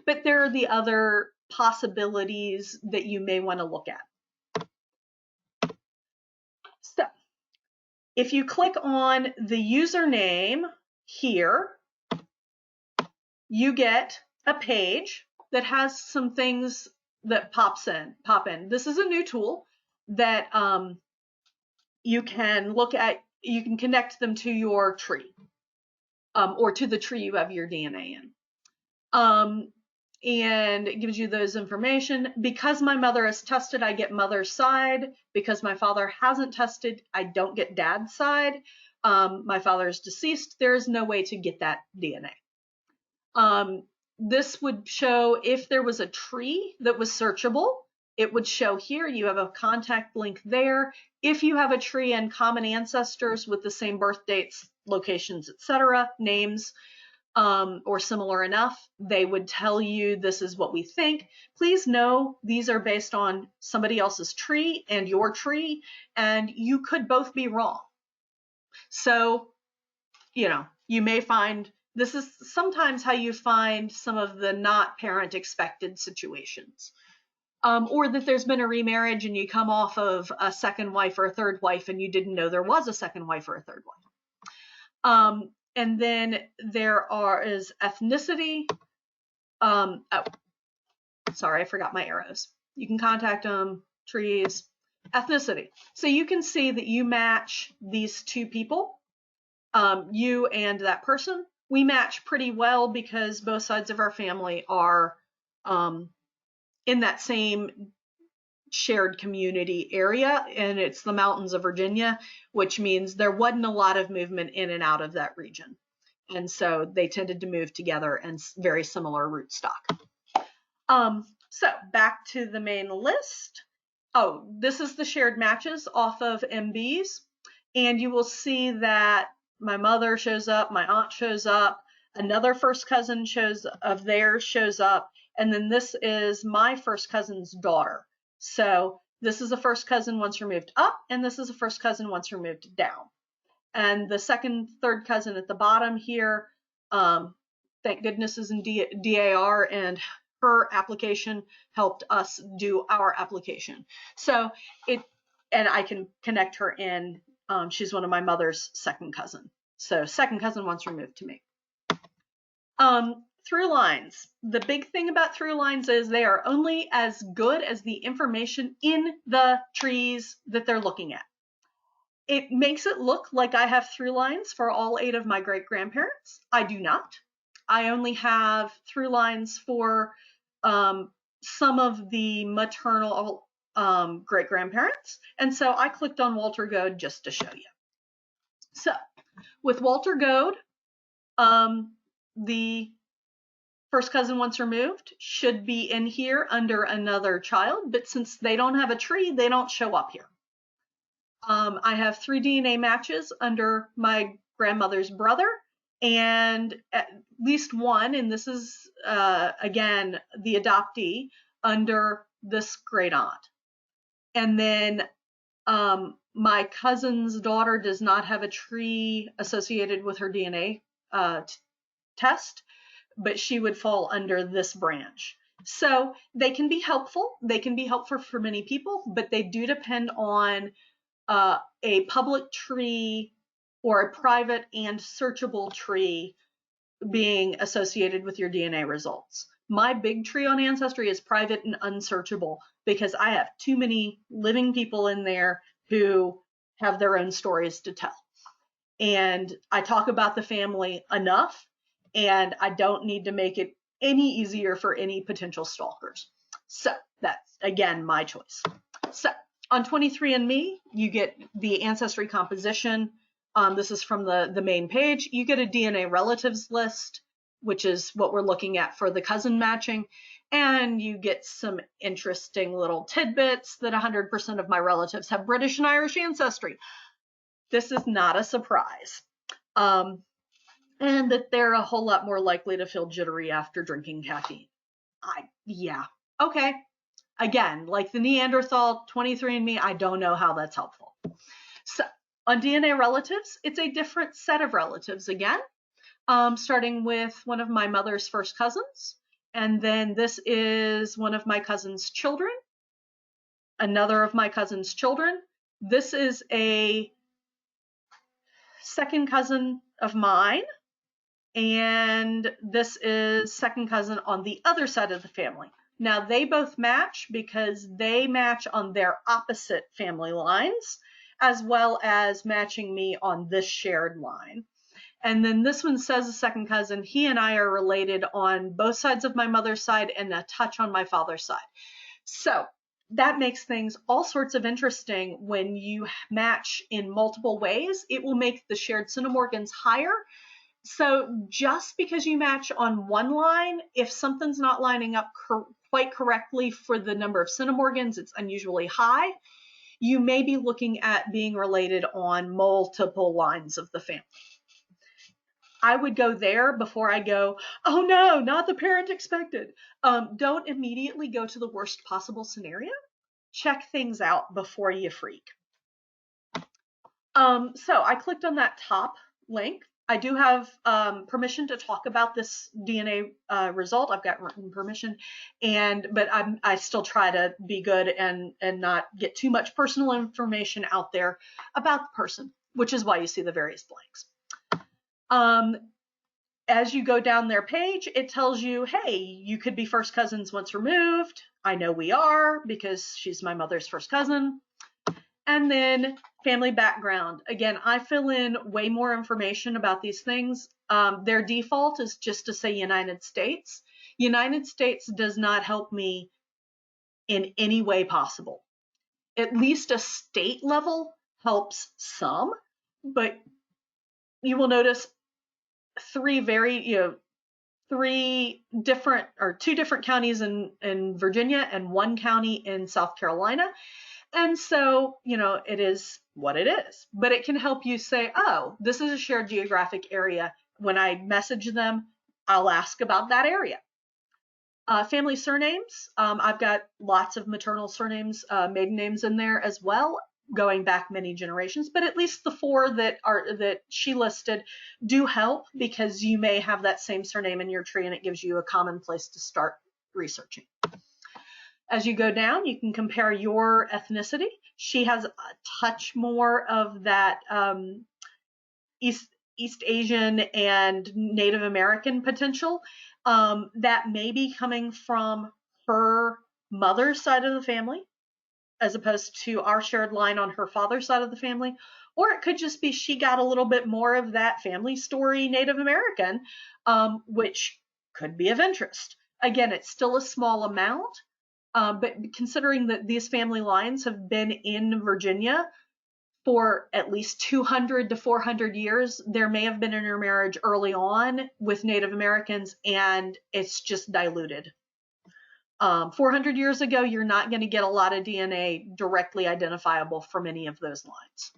but there are the other possibilities that you may want to look at. So if you click on the username here, you get a page that has some things that pop in. This is a new tool that you can look at. You can connect them to your tree or to the tree you have your DNA in. And it gives you those information. Because my mother is tested, I get mother's side. Because my father hasn't tested, I don't get dad's side. My father is deceased. There is no way to get that DNA. This would show if there was a tree that was searchable. It would show here. You have a contact link there. If you have a tree and common ancestors with the same birth dates, locations, etc., names, or similar enough, they would tell you this is what we think. Please know these are based on somebody else's tree and your tree, and you could both be wrong. So, you may find this is sometimes how you find some of the not parent expected situations. Or that there's been a remarriage and you come off of a second wife or a third wife and you didn't know there was a second wife or a third wife. And then there is ethnicity. Oh, sorry, I forgot my arrows. You can contact them, trees, ethnicity. So you can see that you match these two people, you and that person. We match pretty well because both sides of our family are in that same shared community area, and it's the mountains of Virginia, which means there wasn't a lot of movement in and out of that region. And so they tended to move together and very similar rootstock. So back to the main list. Oh, this is the shared matches off of MBs. And you will see that my mother shows up, my aunt shows up, another first cousin of theirs shows up, and then this is my first cousin's daughter. So this is a first cousin once removed up, and this is a first cousin once removed down. And the second, third cousin at the bottom here, thank goodness is in DAR, and her application helped us do our application. So and I can connect her in. She's one of my mother's second cousin. So second cousin once removed to me. Through lines. The big thing about through lines is they are only as good as the information in the trees that they're looking at. It makes it look like I have through lines for all 8 of my great-grandparents. I do not. I only have through lines for some of the maternal great-grandparents. And so I clicked on Walter Goad just to show you. So with Walter Goad, the first cousin once removed should be in here under another child, but since they don't have a tree, they don't show up here. I have 3 DNA matches under my grandmother's brother, and at least one, and this is, again, the adoptee, under this great aunt. And then my cousin's daughter does not have a tree associated with her DNA test, but she would fall under this branch. So they can be helpful. They can be helpful for many people, but they do depend on a public tree or a private and searchable tree being associated with your DNA results. My big tree on Ancestry is private and unsearchable because I have too many living people in there who have their own stories to tell. And I talk about the family enough, and I don't need to make it any easier for any potential stalkers. So that's, again, my choice. So on 23andMe, you get the ancestry composition. This is from the main page. You get a DNA relatives list, which is what we're looking at for the cousin matching. And you get some interesting little tidbits that 100% of my relatives have British and Irish ancestry. This is not a surprise. And that they're a whole lot more likely to feel jittery after drinking caffeine. Yeah, okay. Again, like the Neanderthal 23andMe, I don't know how that's helpful. So on DNA relatives, it's a different set of relatives again. starting with one of my mother's first cousins. And then this is one of my cousin's children, another of my cousin's children. This is a second cousin of mine, and this is second cousin on the other side of the family. Now they both match because they match on their opposite family lines, as well as matching me on this shared line. And then this one says a second cousin. He and I are related on both sides of my mother's side and a touch on my father's side. So that makes things all sorts of interesting when you match in multiple ways. It will make the shared centimorgans higher. So just because you match on one line, if something's not lining up quite correctly for the number of centimorgans, it's unusually high, you may be looking at being related on multiple lines of the family. I would go there before I go, oh no, not the parent expected. Don't immediately go to the worst possible scenario. Check things out before you freak. So I clicked on that top link. I do have permission to talk about this DNA result. I've got written permission, but I still try to be good and not get too much personal information out there about the person, which is why you see the various blanks. As you go down their page, it tells you, hey, you could be first cousins once removed. I know we are because she's my mother's first cousin. And then family background. Again, I fill in way more information about these things. Their default is just to say United States. United States does not help me in any way possible. At least a state level helps some, but you will notice two different counties in Virginia and one county in South Carolina. And so, it is what it is, but it can help you say, oh, this is a shared geographic area. When I message them, I'll ask about that area. Family surnames. I've got lots of maternal surnames, maiden names in there as well, going back many generations, but at least the 4 that she listed do help because you may have that same surname in your tree and it gives you a common place to start researching. As you go down, you can compare your ethnicity. She has a touch more of that East Asian and Native American potential that may be coming from her mother's side of the family, as opposed to our shared line on her father's side of the family. Or it could just be she got a little bit more of that family story Native American, which could be of interest. Again, it's still a small amount. But considering that these family lines have been in Virginia for at least 200 to 400 years, there may have been intermarriage early on with Native Americans, and it's just diluted. 400 years ago, you're not going to get a lot of DNA directly identifiable from any of those lines.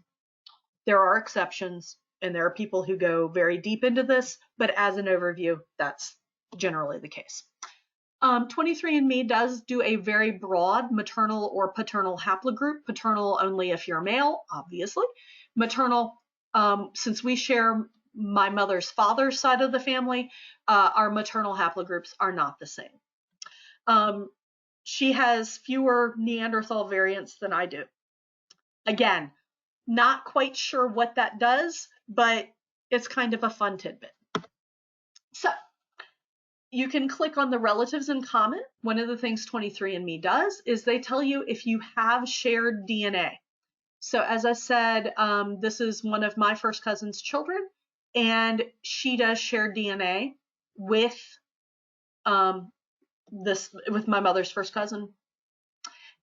There are exceptions, and there are people who go very deep into this, but as an overview, that's generally the case. 23andMe does do a very broad maternal or paternal haplogroup. Paternal only if you're male, obviously. Maternal, since we share my mother's father's side of the family, our maternal haplogroups are not the same. She has fewer Neanderthal variants than I do. Again, not quite sure what that does, but it's kind of a fun tidbit. So, you can click on the relatives and comment. One of the things 23andMe does is they tell you if you have shared DNA. So as I said, this is one of my first cousin's children, and she does share DNA with with my mother's first cousin.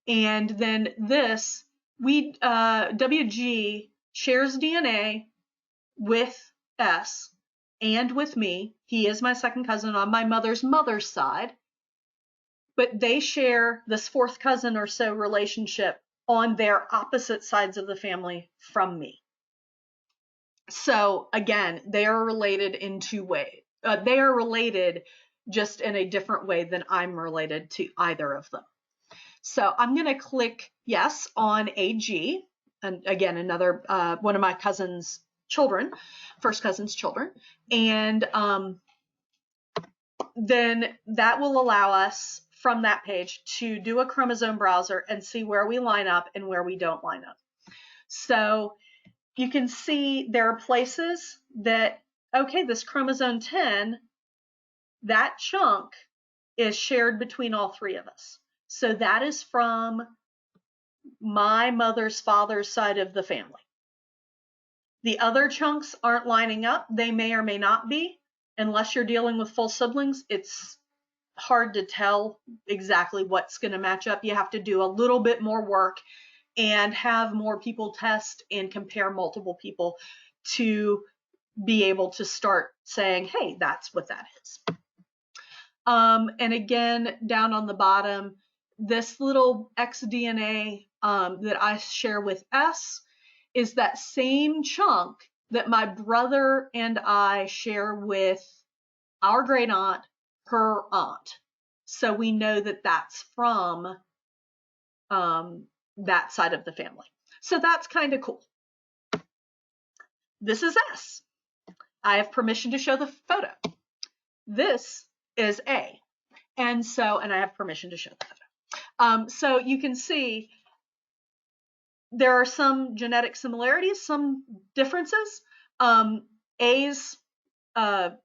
And then this, WG shares DNA with S and with me. He is my second cousin on my mother's side, but they share this fourth cousin or so relationship on their opposite sides of the family from me. So again, they are related in 2 ways. They are related just in a different way than I'm related to either of them. So I'm going to click yes on AG, and again, another one of my cousin's children, first cousins' children. And then that will allow us from that page to do a chromosome browser and see where we line up and where we don't line up. So you can see there are places that, okay, this chromosome 10, that chunk is shared between all three of us. So that is from my mother's father's side of the family. The other chunks aren't lining up. They may or may not be. Unless you're dealing with full siblings, it's hard to tell exactly what's going to match up. You have to do a little bit more work and have more people test and compare multiple people to be able to start saying, hey, that's what that is. And again, down on the bottom, this little xDNA that I share with S is that same chunk that my brother and I share with our great aunt, her aunt. So we know that that's from that side of the family. So that's kind of cool. This is S. I have permission to show the photo. This is A. And I have permission to show the photo. So you can see there are some genetic similarities, some differences. A's other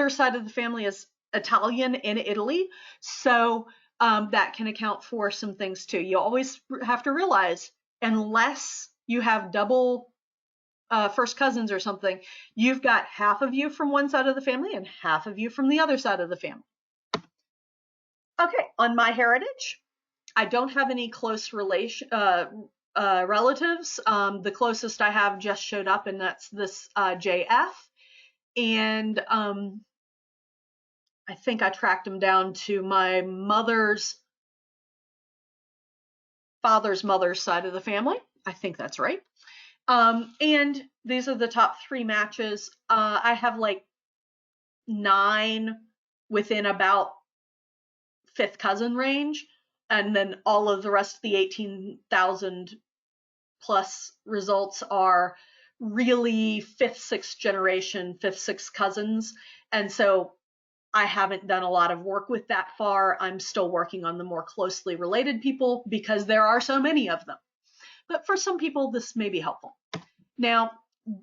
side of the family is Italian in Italy, so that can account for some things too. You always have to realize, unless you have double first cousins or something, you've got half of you from one side of the family and half of you from the other side of the family. Okay, on MyHeritage, I don't have any close relatives. The closest I have just showed up, and that's this JF. And I think I tracked him down to my mother's father's mother's side of the family. I think that's right. And these are the top 3 matches. I have like 9 within about 5th cousin range, and then all of the rest of the 18,000 plus results are really 5th, 6th generation, 5th, 6th cousins. And so I haven't done a lot of work with that far. I'm still working on the more closely related people because there are so many of them. But for some people, this may be helpful. Now,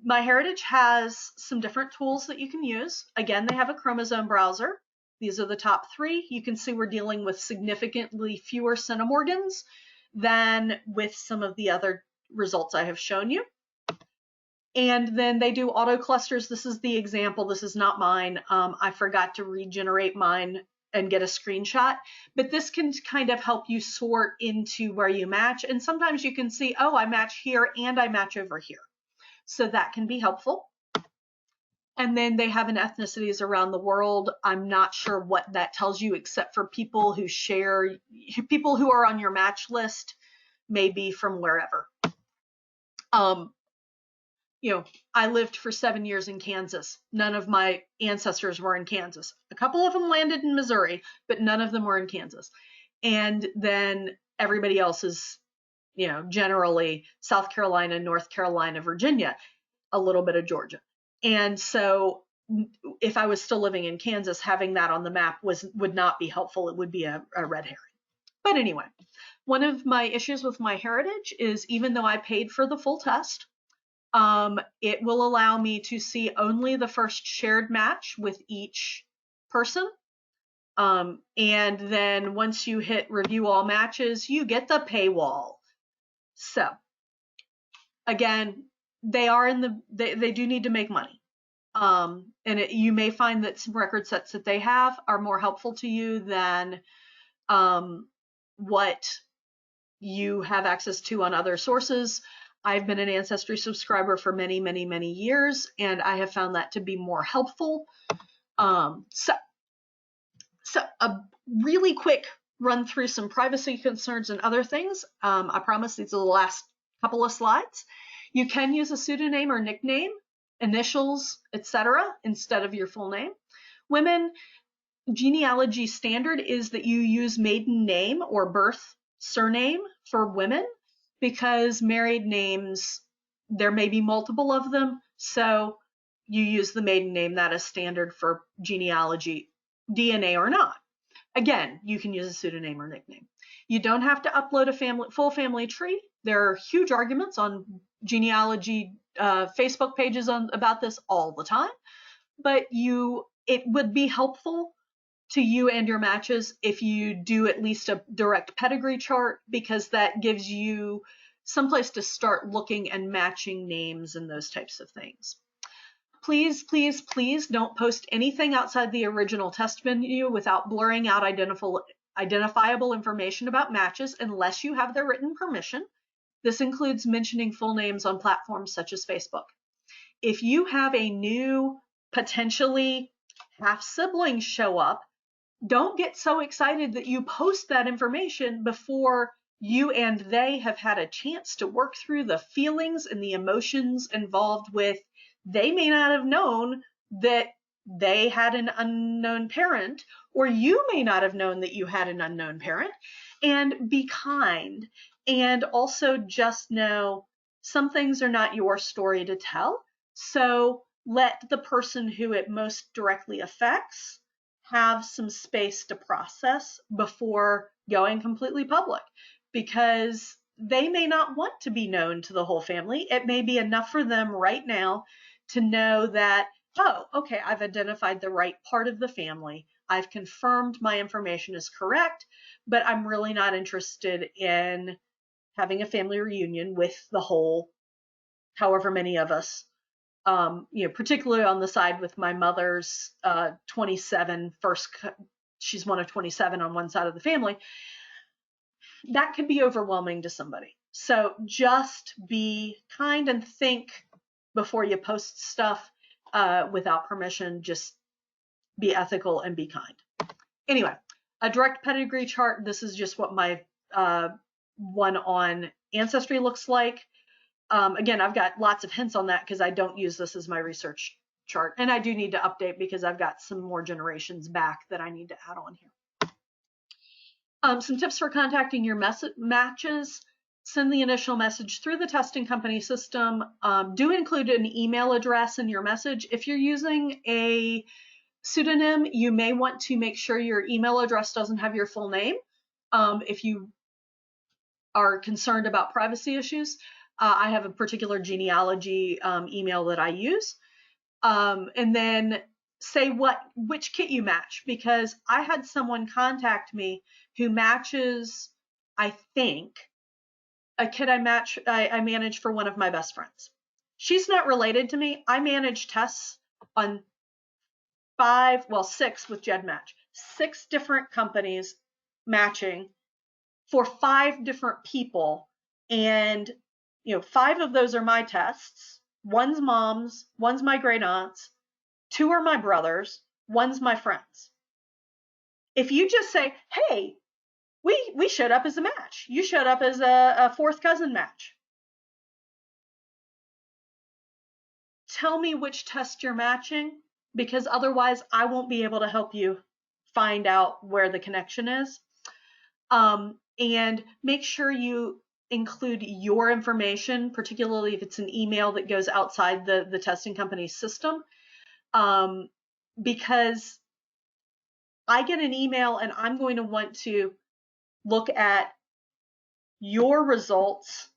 MyHeritage has some different tools that you can use. Again, they have a chromosome browser. These are the top 3. You can see we're dealing with significantly fewer centimorgans than with some of the other results I have shown you. And then they do auto clusters. This is the example. This is not mine. I forgot to regenerate mine and get a screenshot, but this can kind of help you sort into where you match. And sometimes you can see, oh, I match here and I match over here. So that can be helpful. And then they have an ethnicities around the world. I'm not sure what that tells you, except for people who share, people who are on your match list may be from wherever. I lived for 7 years in Kansas. None of my ancestors were in Kansas. A couple of them landed in Missouri, but none of them were in Kansas. And then everybody else is, generally South Carolina, North Carolina, Virginia, a little bit of Georgia. And so if I was still living in Kansas, having that on the map would not be helpful. It would be a red herring. But anyway, one of my issues with MyHeritage is, even though I paid for the full test, it will allow me to see only the first shared match with each person. And then once you hit review all matches, you get the paywall. So again, they do need to make money. You may find that some record sets that they have are more helpful to you than what you have access to on other sources. I've been an Ancestry subscriber for many, many, many years, and I have found that to be more helpful. So a really quick run through some privacy concerns and other things. I promise these are the last couple of slides. You can use a pseudonym or nickname, initials, etc., instead of your full name. Women, genealogy standard is that you use maiden name or birth surname for women, because married names there may be multiple of them, so you use the maiden name. That is standard for genealogy, DNA or not. Again, you can use a pseudonym or nickname. You don't have to upload a full family tree. There are huge arguments on genealogy Facebook pages about this all the time, but it would be helpful to you and your matches if you do at least a direct pedigree chart, because that gives you someplace to start looking and matching names and those types of things. Please, please, please don't post anything outside the original test menu without blurring out identifiable information about matches unless you have their written permission. This includes mentioning full names on platforms such as Facebook. If you have a new, potentially half-sibling show up, don't get so excited that you post that information before you and they have had a chance to work through the feelings and the emotions involved with. They may not have known that they had an unknown parent, or you may not have known that you had an unknown parent. And be kind. And also just know some things are not your story to tell. So let the person who it most directly affects have some space to process before going completely public, because they may not want to be known to the whole family. It may be enough for them right now to know that, oh, okay, I've identified the right part of the family. I've confirmed my information is correct, but I'm really not interested in having a family reunion with the whole, however many of us, particularly on the side with my mother's 27 she's one of 27 on one side of the family. That can be overwhelming to somebody. So just be kind and think before you post stuff without permission. Just be ethical and be kind. Anyway, a direct pedigree chart. This is just what my one on Ancestry looks like. Again, I've got lots of hints on that because I don't use this as my research chart. And I do need to update because I've got some more generations back that I need to add on here. Some tips for contacting your matches. Send the initial message through the testing company system. Do include an email address in your message. If you're using a pseudonym, you may want to make sure your email address doesn't have your full name if you are concerned about privacy issues. I have a particular genealogy email that I use. And then say which kit you match, because I had someone contact me who matches, I think, a kit I manage for one of my best friends. She's not related to me. I manage tests on 6 with GEDmatch, 6 different companies matching for 5 different people. And 5 of those are my tests. One's mom's, one's my great aunt's, 2 are my brothers, one's my friend's. If you just say, hey, we showed up as a match. You showed up as a 4th cousin match. Tell me which test you're matching, because otherwise I won't be able to help you find out where the connection is. And make sure you include your information, particularly if it's an email that goes outside the testing company's system, because I get an email and I'm going to want to look at your results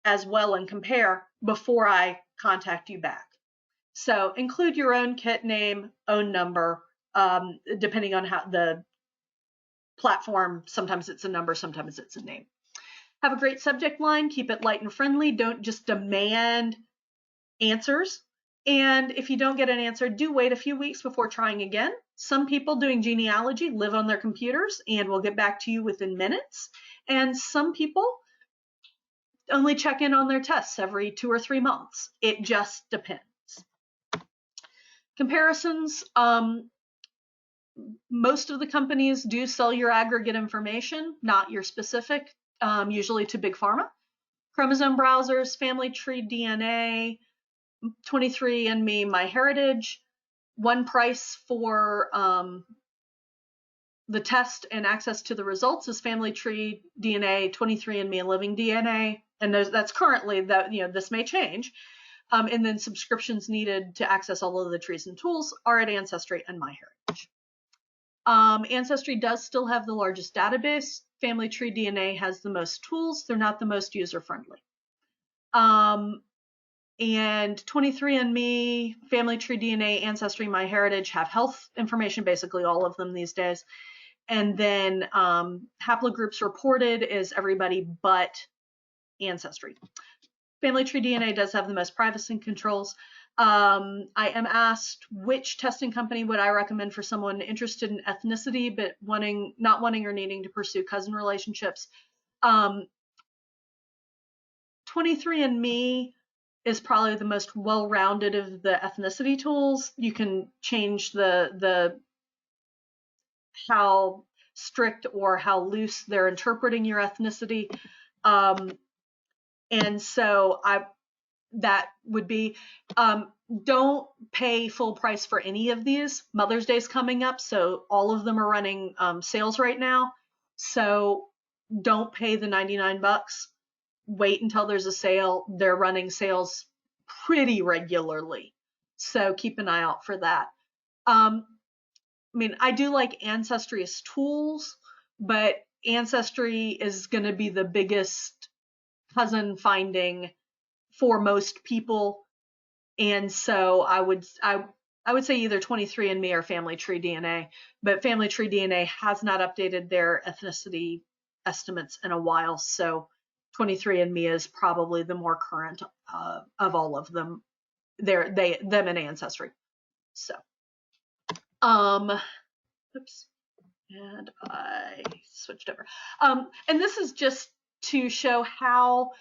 as well and compare before I contact you back. So include your own kit name, own number, depending on how the platform. Sometimes it's a number, sometimes it's a name. Have a great subject line. Keep it light and friendly. Don't just demand answers. And if you don't get an answer, do wait a few weeks before trying again. Some people doing genealogy live on their computers and will get back to you within minutes. And some people only check in on their tests every 2 or 3 months. It just depends. Comparisons. Most of the companies do sell your aggregate information, not your specific, usually to big pharma. Chromosome browsers, family tree DNA, 23andMe, MyHeritage. One price for the test and access to the results is Family Tree DNA, 23andMe, and LivingDNA, and that's currently that, this may change. And then subscriptions needed to access all of the trees and tools are at Ancestry and MyHeritage. Ancestry does still have the largest database. Family Tree DNA has the most tools. They're not the most user-friendly. And 23andMe, Family Tree DNA, Ancestry, MyHeritage have health information, basically all of them these days. And then haplogroups reported is everybody but Ancestry. Family Tree DNA does have the most privacy controls. I am asked which testing company would I recommend for someone interested in ethnicity but not wanting or needing to pursue cousin relationships. 23andMe is probably the most well-rounded of the ethnicity tools. You can change the how strict or how loose they're interpreting your ethnicity. And so that would be, don't pay full price for any of these. Mother's Day is coming up, so all of them are running sales right now. So don't pay the $99. Wait until there's a sale. They're running sales pretty regularly, so keep an eye out for that. I mean, I do like Ancestry as tools, but Ancestry is going to be the biggest cousin finding for most people, and so I would say either 23andMe or Family Tree DNA, but Family Tree DNA has not updated their ethnicity estimates in a while, so 23andMe is probably the more current of all of them. Them and Ancestry. So, oops, and I switched over. And this is just to show how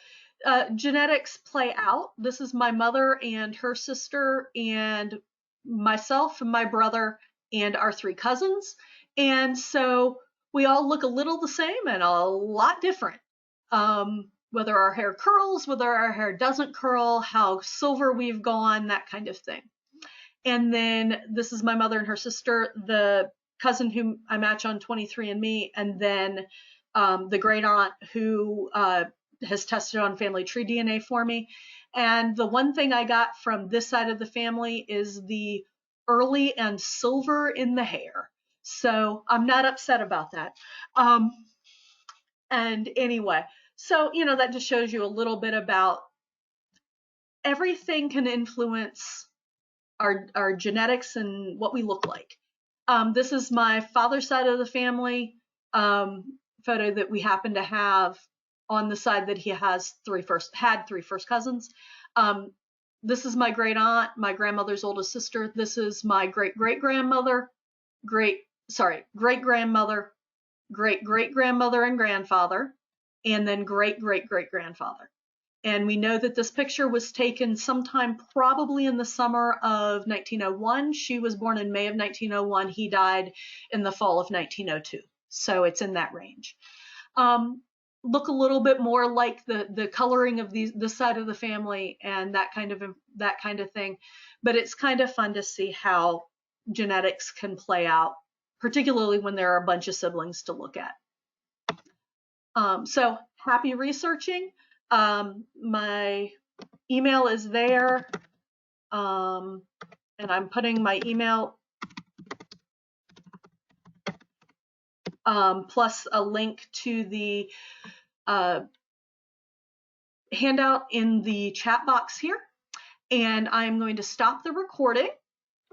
genetics play out. This is my mother and her sister and myself and my brother and our 3 cousins. And so we all look a little the same and a lot different. Whether our hair curls, whether our hair doesn't curl, how silver we've gone, that kind of thing. And then this is my mother and her sister, the cousin who I match on 23andMe, and then the great aunt who has tested on Family Tree DNA for me. And the one thing I got from this side of the family is the early and silver in the hair. So I'm not upset about that. And anyway, so, that just shows you a little bit about everything can influence our genetics and what we look like. This is my father's side of the family photo that we happen to have on the side that he has had 3 first cousins. This is my great aunt, my grandmother's oldest sister. This is my great-great-grandmother, great-grandmother, great-great-grandmother and grandfather, and then great-great-great-grandfather. And we know that this picture was taken sometime probably in the summer of 1901. She was born in May of 1901. He died in the fall of 1902. So it's in that range. Look a little bit more like the coloring of this side of the family and that kind of thing. But it's kind of fun to see how genetics can play out, particularly when there are a bunch of siblings to look at. So happy researching. My email is there, and I'm putting my email plus a link to the handout in the chat box here. And I'm going to stop the recording